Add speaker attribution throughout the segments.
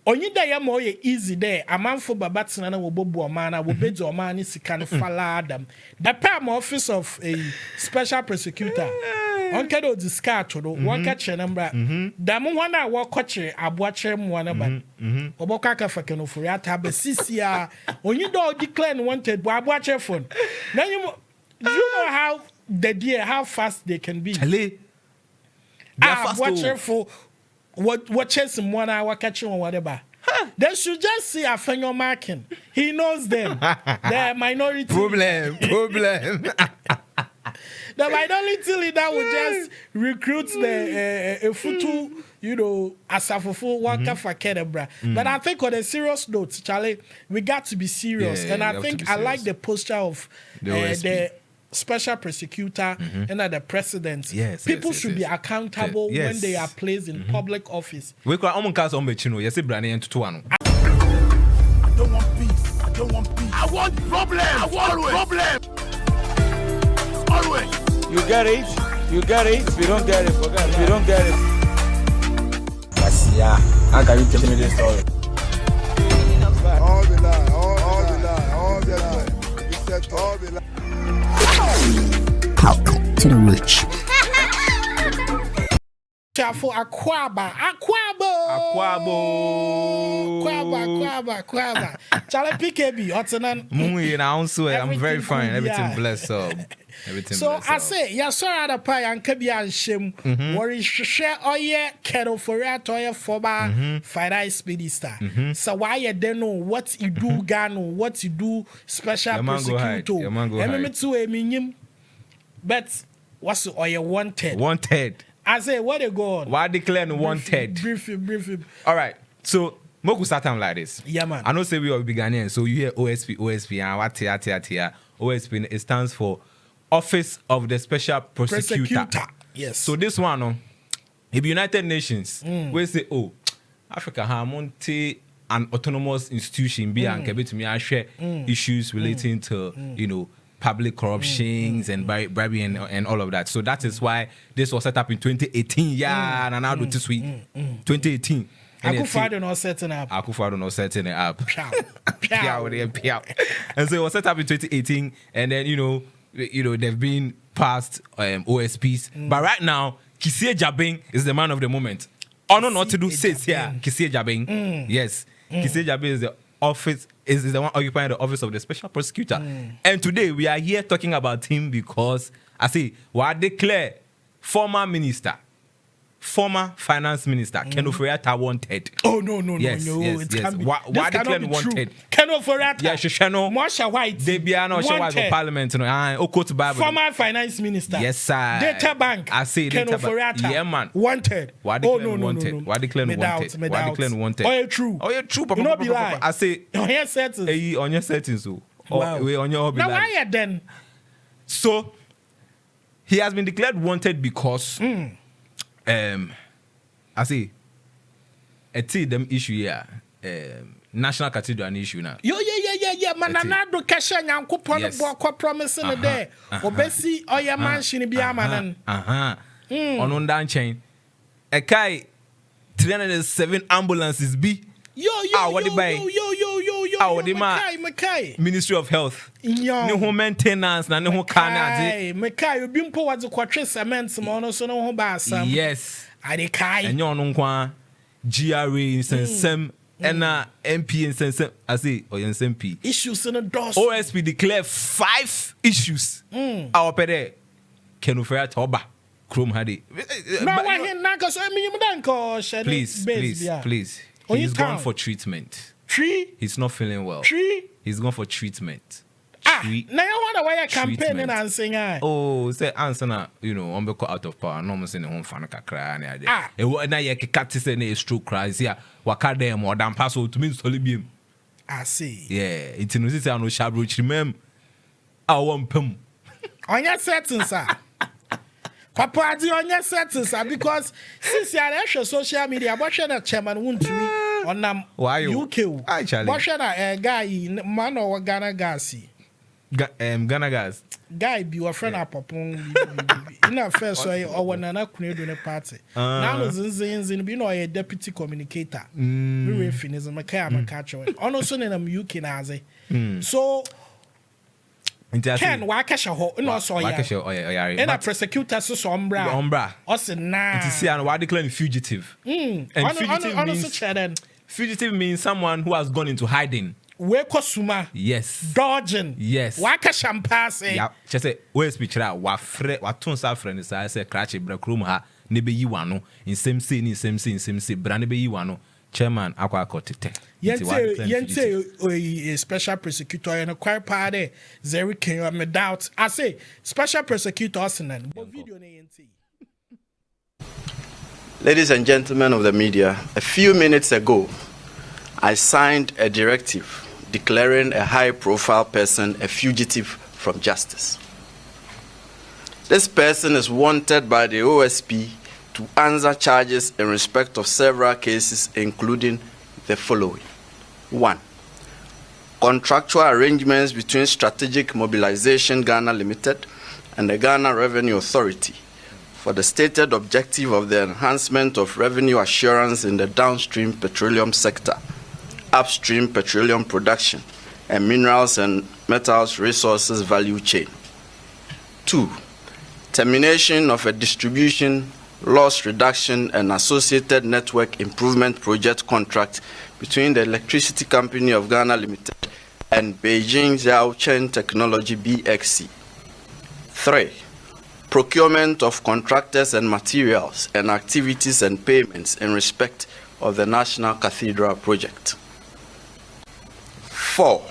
Speaker 1: only day am easy there. A man for Babatsana will bobo mana will bid your man is can faladam. The Pam office of a special prosecutor. On kedo discard one catch a number. Damu one I walk watch a watch him one about Obokaka for Ken Ofori Atta Besisia. When you don't declare wanted, but watch your phone. Now you know how the deer how fast they can be. Watch your phone. What chase him 1 hour catching or whatever. They should just see a finger marking. He knows them. They're minority.
Speaker 2: Problem.
Speaker 1: The minority leader will just recruit the futu, asafufu worker for Kedebra. But I think on a serious note, Charlie, we got to be serious. And I think I like the posture of the special prosecutor and the president. People should be accountable when they are placed in public office.
Speaker 2: We call Omunkas Ombechino, yes, Brani and Tuano.
Speaker 3: I don't want peace. I don't want peace. I want problem. I want problem. Always.
Speaker 4: You get it. If you don't get it, forget it. If you don't get it. Yeah. How can you tell me this story?
Speaker 3: All the lie. You said all the lie.
Speaker 5: Welcome to the rich.
Speaker 1: For Aquaba. Charlie PKB, Ottonan.
Speaker 2: I'm very fine. Everything blessed up.
Speaker 1: So I say, yeah, sorry, the pie and Kabia and Shim, worry share or yeah, Ken Ofori Atta former finance minister. So why you don't know what you do, Gano, what you do, special prosecutor. But what's or you wanted?
Speaker 2: Wanted.
Speaker 1: I say, what you go on?
Speaker 2: Why declare wanted?
Speaker 1: Brief him.
Speaker 2: All right. So, Moku start time like this.
Speaker 1: Yeah, man.
Speaker 2: I know say we all be Ghanaian, so you hear OSP, and what OSP, it stands for Office of the Special Prosecutor.
Speaker 1: Yes.
Speaker 2: So this one, if United Nations, we say, oh, Africa Monte an autonomous institution be and to me I share issues relating to public corruptions and bribery and all of that. So that is why this was set up in 2018. And now do this week 2018.
Speaker 1: Akufo-Addo not setting up.
Speaker 2: And so it was set up in 2018, and then they've been past OSPs, but right now Kisie Jabeng is the man of the moment. Honor not to do says here Kisie Jabeng. Yes, Kisie Jabeng is the office is the one occupying the office of the special prosecutor. And today we are here talking about him because I say I declare former finance minister Ken Ofori Atta wanted.
Speaker 1: Oh no!
Speaker 2: Yes. Why declare wanted?
Speaker 1: Ken Ofori Atta.
Speaker 2: Yeah, Shoshano.
Speaker 1: Marsha White.
Speaker 2: They be no show white for parliament.
Speaker 1: Former finance minister.
Speaker 2: Yes, sir.
Speaker 1: Data bank.
Speaker 2: I say
Speaker 1: Ken Ofori Atta.
Speaker 2: Yeah, man.
Speaker 1: Wanted.
Speaker 2: Why declare wanted? Why declare wanted? Why declare wanted?
Speaker 1: Oh, you true.
Speaker 2: Papa.
Speaker 1: You not be lying.
Speaker 2: I say
Speaker 1: on your settings.
Speaker 2: On your settings, so.
Speaker 1: Wow.
Speaker 2: On your hobby.
Speaker 1: Now why then?
Speaker 2: So he has been declared wanted because I see them issue here. National Cathedral issue now.
Speaker 1: Yeah. Mananado Kasha Yankupon Boko promising a day. Obesi or your mansion be a man.
Speaker 2: On that chain. A kai 307 ambulances be.
Speaker 1: Yo.
Speaker 2: Makai. Ministry of Health. No home maintenance, no home carnage.
Speaker 1: Makai, you been poor to quatrain cement, Mono, so no home bass.
Speaker 2: Yes.
Speaker 1: Adekai.
Speaker 2: And you're on GRA in Sem and MP in Sem. I say, or in SMP.
Speaker 1: Issues in the doors.
Speaker 2: OSP declare 5 issues. Our pede Ken Ofori Atta Chrome Hadi. Please. He's gone for treatment. He's not feeling well. He's gone for treatment.
Speaker 1: Now you wonder why you're campaigning and singing.
Speaker 2: Oh, say answer na, on be out of power. No more saying home fan cry na ade. E wo na ye keka ti say na stroke cries here. Waka dem more than pass to me solibiem.
Speaker 1: I see.
Speaker 2: Yeah, it no say no shabro chimem. I want pem.
Speaker 1: On your settings, sir. Papa, on your settings, sir, because since you are social media, what should a chairman want to me on
Speaker 2: why
Speaker 1: UK?
Speaker 2: Actually,
Speaker 1: what should a guy man or Ghana Gassi?
Speaker 2: Ghana guys.
Speaker 1: Guy be your friend apopon. In a first way or nana kundu ne party. Now zin be no a deputy communicator. We finish my car catch on. Also in a UK nazi. So Ken wakasha ho no so ya. And a prosecutor so sombra. Us na.
Speaker 2: To see and why declaring fugitive. And fugitive means someone who has gone into hiding.
Speaker 1: Weko suma.
Speaker 2: Yes.
Speaker 1: Dodging.
Speaker 2: Yes.
Speaker 1: Waka champagne.
Speaker 2: Yeah. She say OSP chira wa tun sa friend say crash bra krum ha ne be yi wano in same say bra ne be yi wano chairman akwa akotete.
Speaker 1: Yente a special prosecutor and a quite party Zeri King me doubt. I say special prosecutor Arsenal. Video na yente.
Speaker 5: Ladies and gentlemen of the media, a few minutes ago I signed a directive declaring a high-profile person a fugitive from justice. This person is wanted by the OSP to answer charges in respect of several cases, including the following. 1. Contractual arrangements between Strategic Mobilization Ghana Limited and the Ghana Revenue Authority for the stated objective of the enhancement of revenue assurance in the downstream petroleum sector, upstream petroleum production, and minerals and metals resources value chain. 2. Termination of a distribution, loss reduction, and associated network improvement project contract between the Electricity Company of Ghana Limited and Beijing Xiaocheng Technology BXC. 3. Procurement of contractors and materials and activities and payments in respect of the National Cathedral project. 4.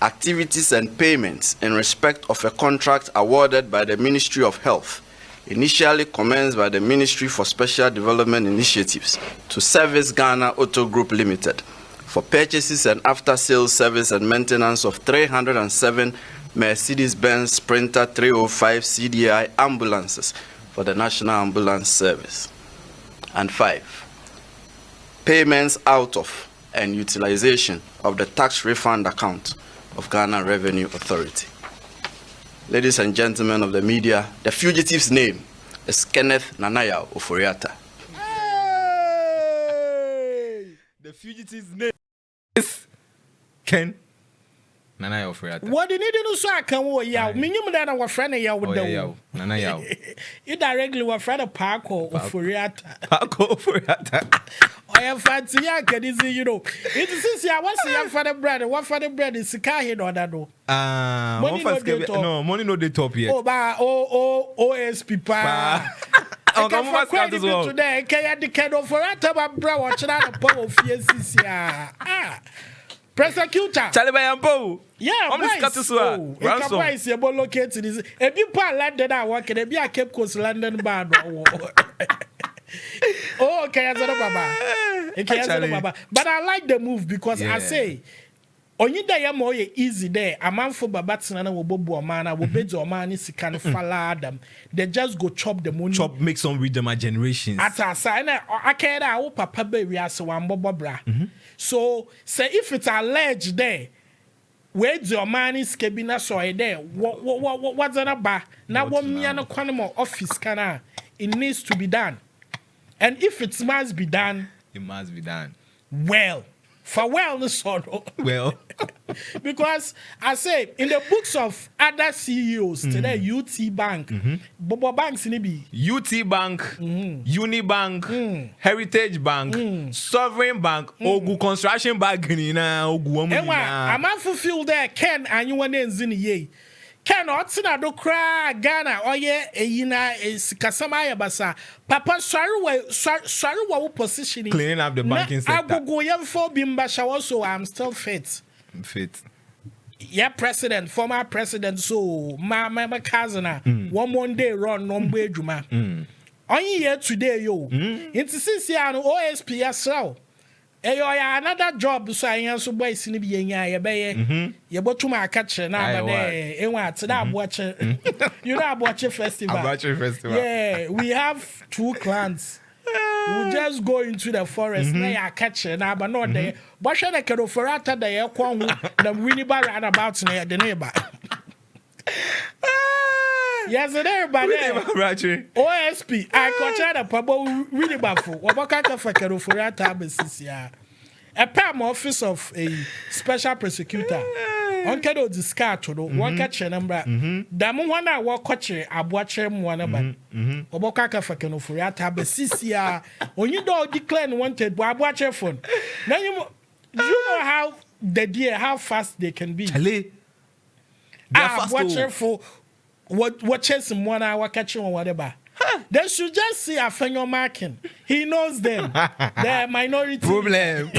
Speaker 5: Activities and payments in respect of a contract awarded by the Ministry of Health, initially commenced by the Ministry for Special Development Initiatives to Service Ghana Auto Group Limited for purchases and after-sales service and maintenance of 307 Mercedes-Benz Sprinter 305 CDI ambulances for the National Ambulance Service. And 5. Payments out of and utilization of the tax refund account of Ghana Revenue Authority. Ladies and gentlemen of the media, the fugitive's name is Kenneth Ofori Atta.
Speaker 2: Hey! The fugitive's name is Ken Ofori Atta.
Speaker 1: What do you need to so I can wo ya? Minimum that our friend ya with the you directly were friend of Paco Ofori Atta.
Speaker 2: Paco Ofori Atta.
Speaker 1: I am fancy ya can you know. It is ya what's your father bread? What father bread is Sikahi or that do?
Speaker 2: Money no the top yet.
Speaker 1: OSP pa. Today, can you Ken Ofori Atta bra watch that power of prosecutor.
Speaker 2: Chalibayampo.
Speaker 1: Yeah, price you located is a big part landed I work and be a Cape Coast London band. Oh, okay, Baba. But I like the move because I say only day more easy there. A man for Babatsana will bobo mana will bed your man is kind of fall them. They just go chop the money.
Speaker 2: Chop make some with them a generations.
Speaker 1: At a sign, I can't hope Papa baby as one bobra. So say if it's alleged there. Where's your man is cabina so there? What's an about? Now one me and a office can it needs to be done. And if it must be done,
Speaker 2: it must be done.
Speaker 1: Well, for wellness or
Speaker 2: well.
Speaker 1: Because I say in the books of other CEOs today, UT Bank, Bobo Banks in be
Speaker 2: UT Bank, Unibank, Heritage Bank, Sovereign Bank, Ogu Construction Bank, Ogu
Speaker 1: I'm unfulfilled there, Ken, and you want in ye. Ken Otsina do cry Ghana, or ye, a yina is Kasamaya Basa. Papa Saru positioning.
Speaker 2: Cleaning up the banking sector.
Speaker 1: I go young for Bimbasha also, I'm still fit. Yeah, president, former president, so my cousin, one day run, no way, Juma. Only here today, yo. It's since you are OSP as well. Another job, so I answer boys in the being you bought to my catcher now, watching. You know, watching festival.
Speaker 2: Yeah,
Speaker 1: we have 2 clans. We just go into the forest. Now you catch it. Now, but not there. But should I Ken Ofori Atta the air kwang the Winnie Bar and about the neighbor. Yes, everybody. OSP. I got a pabo really baffle. What about for Ken Ofori Atta basis? A PAM office of a special prosecutor. On kedo discard to one catch a number. Damu wana wa koche abuache mwana ba. Obokaka for Ken Ofori Atta basis ya. When you don't declare wanted, abuache phone. Now you know how how fast they can be. Abuache for watches him 1 hour catching or whatever. They should just see a finger marking. He knows them. The minority.
Speaker 2: Problem.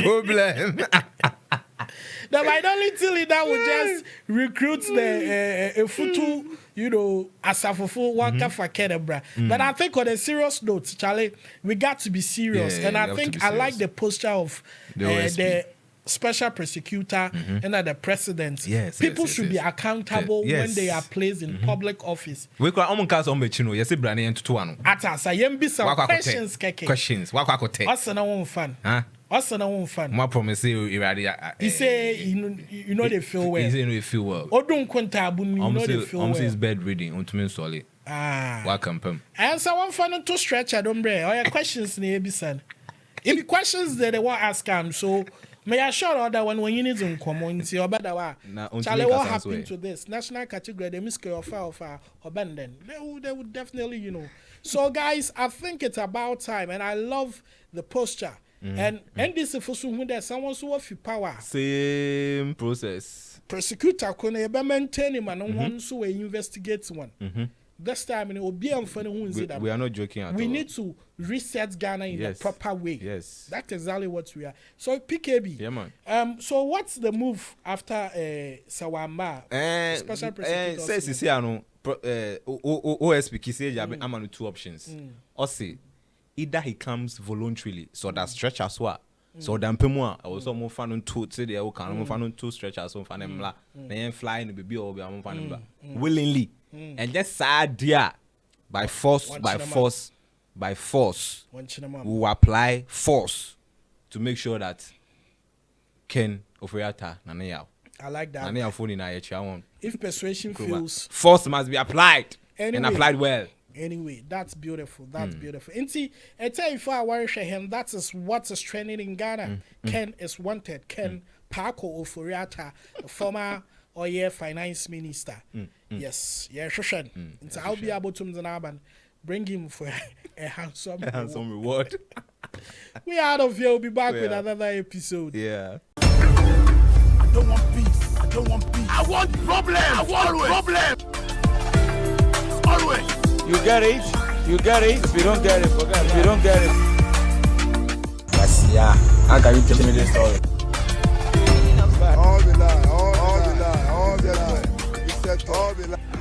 Speaker 1: The minority leader will just recruit the Futu, Asafufu worker for Kedebra. But I think on a serious note, Charlie, we got to be serious.
Speaker 2: Yeah,
Speaker 1: and I think I like the posture of the special prosecutor and the president. People should be accountable when they are placed in public office.
Speaker 2: We can almost cast on Bechino. Yes, Brani and Tuano.
Speaker 1: Atasa, yembi some questions, keke.
Speaker 2: Questions. Wakakote.
Speaker 1: What's na one fun? Huh? What's na one fun?
Speaker 2: My promise you,
Speaker 1: he say, you know they feel well.
Speaker 2: He say, they feel well.
Speaker 1: Odun Kuntabu, you know they feel well.
Speaker 2: His bed reading on to me solid. Welcome, Pam.
Speaker 1: And someone fun to stretch. I don't break. Or your questions, Nebisan. If the questions that they want ask him, so. May I show other one when you need to come on see or better wa. Charlie, what happened to this national category? They miss or abandon. They would definitely, So guys, I think it's about time, and I love the posture. And this is for someone there's someone who have power.
Speaker 2: Same process.
Speaker 1: Prosecutor can maintain him and one so investigate one. This time it will be unfunny who is it.
Speaker 2: We are not joking at all.
Speaker 1: We need to reset Ghana in the proper way.
Speaker 2: Yes.
Speaker 1: That's exactly what we are. So PKB.
Speaker 2: Yeah, man.
Speaker 1: So what's the move after Sawamba? Special prosecutor.
Speaker 2: Says OSP Kise Jabe Amanu 2 options. Or say either he comes voluntarily, so that stretch as well. So then Pemwa, I was almost found on 2 today. I can found on 2 stretchers on Fanemla. Then flying the baby or be willingly. And just sad dear by force, we will apply force to make sure that Ken Ofori Atta Nanaya.
Speaker 1: I like that.
Speaker 2: Nanaya phone in IHR1.
Speaker 1: If persuasion fails,
Speaker 2: force must be applied and applied well.
Speaker 1: Anyway, that's beautiful. That's beautiful. And see, I tell you, if I worship him, that is what is trending in Ghana. Ken is wanted. Ken Ofori Atta, the former finance minister. Yes, Shushan. So I'll be able to bring him for a handsome
Speaker 2: reward.
Speaker 1: We out of here. We'll be back with another episode.
Speaker 2: Yeah.
Speaker 3: I don't want peace. I don't want peace. I want problems. I want problems. Always.
Speaker 4: You get it. If you don't get it, forget it. If you don't get it.
Speaker 6: Yes, yeah. How can you tell me this story?
Speaker 3: All the lie. You said all the lie.